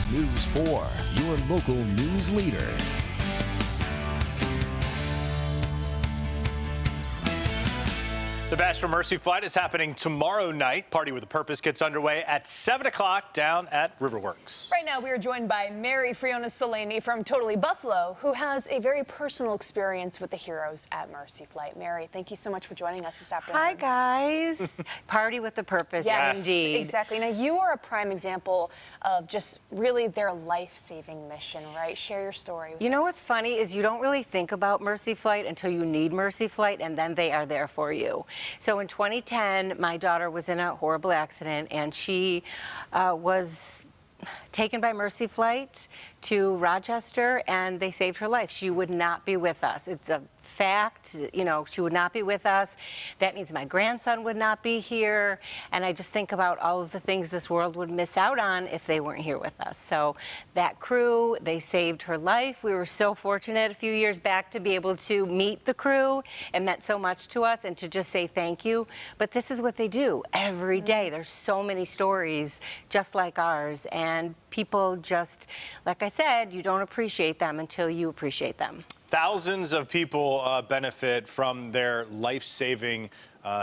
News 4, your local news leader. The Bash for Mercy Flight is happening tomorrow night. Party with a Purpose gets underway at 7 o'clock down at Riverworks. Right now, we are joined by Mary Friona Solani from Totally Buffalo, who has a very personal experience with the heroes at Mercy Flight. Mary, thank you so much for joining us this afternoon. Hi, guys. Party with a Purpose, yes, indeed. Exactly. Now, you are a prime example of just really their life-saving mission, right? Share your story with us. You know what's funny is you don't really think about Mercy Flight until you need Mercy Flight, and then they are there for you. So in 2010, my daughter was in a horrible accident, and she was taken by Mercy Flight to Rochester, and they saved her life. She would not be with us. It's a fact, you know, she would not be with us. That means my grandson would not be here. And I just think about all of the things this world would miss out on if they weren't here with us. So that crew, they saved her life. We were so fortunate a few years back to be able to meet the crew. It meant so much to us, and to just say thank you. But this is what they do every day. There's so many stories just like ours, and people just, like I said, you don't appreciate them until you appreciate them. Thousands of people benefit from their life-saving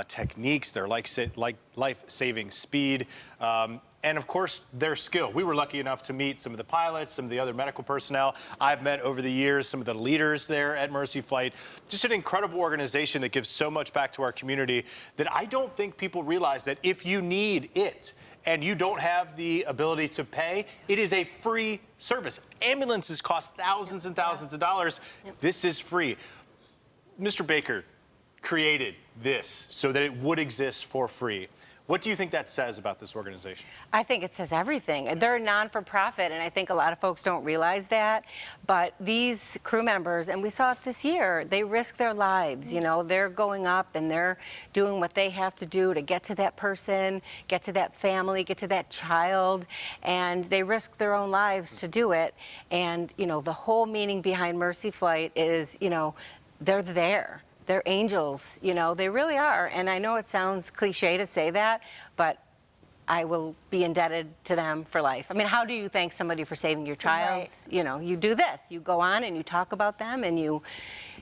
techniques, their life-saving speed, and of course, their skill. We were lucky enough to meet some of the pilots, some of the other medical personnel I've met over the years, some of the leaders there at Mercy Flight. Just an incredible organization that gives so much back to our community that I don't think people realize that if you need it, and you don't have the ability to pay, it is a free service. Ambulances cost thousands and thousands of dollars. This is free. Mr. Baker created this so that it would exist for free. What do you think that says about this organization? I think it says everything. They're a non-for-profit, and I think a lot of folks don't realize that. But these crew members, and we saw it this year, they risk their lives. You know, they're going up and they're doing what they have to do to get to that person, get to that family, get to that child, and they risk their own lives to do it. And, you know, the whole meaning behind Mercy Flight is, you know, they're there. They're angels, you know, they really are. And I know it sounds cliche to say that, but I will be indebted to them for life. I mean, how do you thank somebody for saving your child? Right. You know, you do this. You go on and you talk about them and you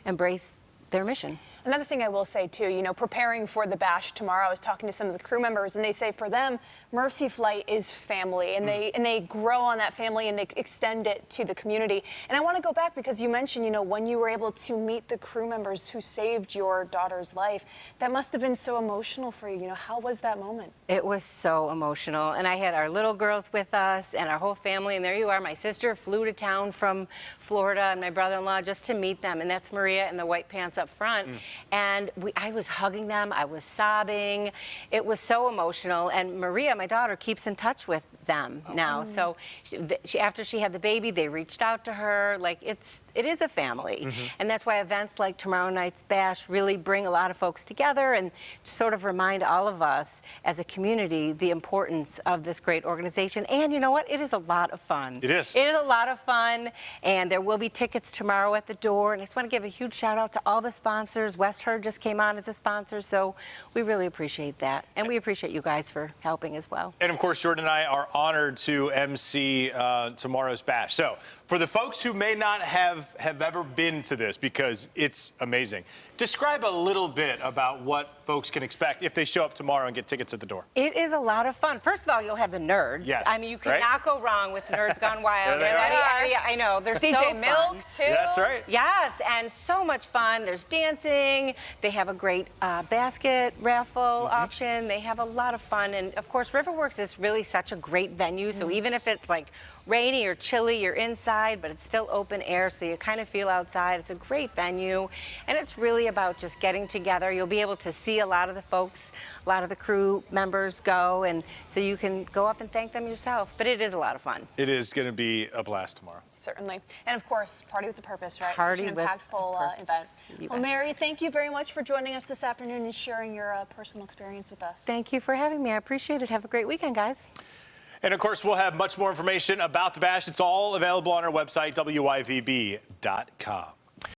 embrace their mission. Another thing I will say, too, you know, preparing for the Bash tomorrow, I was talking to some of the crew members, and they say for them, Mercy Flight is family, and they grow on that family and they extend it to the community. And I want to go back because you mentioned, you know, when you were able to meet the crew members who saved your daughter's life, that must have been so emotional for you. You know, how was that moment? It was so emotional, and I had our little girls with us and our whole family, and there you are. My sister flew to town from Florida, and my brother-in-law, just to meet them, and that's Maria in the white pants up front. And I was hugging them, I was sobbing. It was so emotional, and Maria, my daughter, keeps in touch with them now. So after she had the baby, they reached out to her. Like, it is a family. And that's why events like tomorrow night's Bash really bring a lot of folks together and sort of remind all of us as a community the importance of this great organization. And you know what? It is a lot of fun. It is. It is a lot of fun, and there will be tickets tomorrow at the door. And I just want to give a huge shout out to all the sponsors. West Herd just came on as a sponsor, so we really appreciate that. And we appreciate you guys for helping as well. And of course, Jordan and I are honored to MC tomorrow's Bash. So for the folks who may not have ever been to this, because it's amazing, describe a little bit about what folks can expect if they show up tomorrow and get tickets at the door. It is a lot of fun. First of all, you'll have the nerds. Yes. I mean, you cannot go wrong with Nerds Gone Wild. There they are. Yeah, I know. They're DJ so fun. Milk, too. That's right. Yes, and so much fun. There's dancing. They have a great basket raffle auction. They have a lot of fun. And, of course, Riverworks is really such a great venue. So even if it's like rainy or chilly, you're inside, but it's still open air, so you kind of feel outside. It's a great venue, and it's really about just getting together. You'll be able to see a lot of the folks, a lot of the crew members go, and so you can go up and thank them yourself. But it is a lot of fun. It is going to be a blast tomorrow. Certainly. And of course, Party with a Purpose, right? Party Such an with impactful a event. purpose. Well, Mary, thank you very much for joining us this afternoon and sharing your personal experience with us. Thank you for having me. I appreciate it. Have a great weekend, guys. And of course, we'll have much more information about the Bash. It's all available on our website, WIVB.com.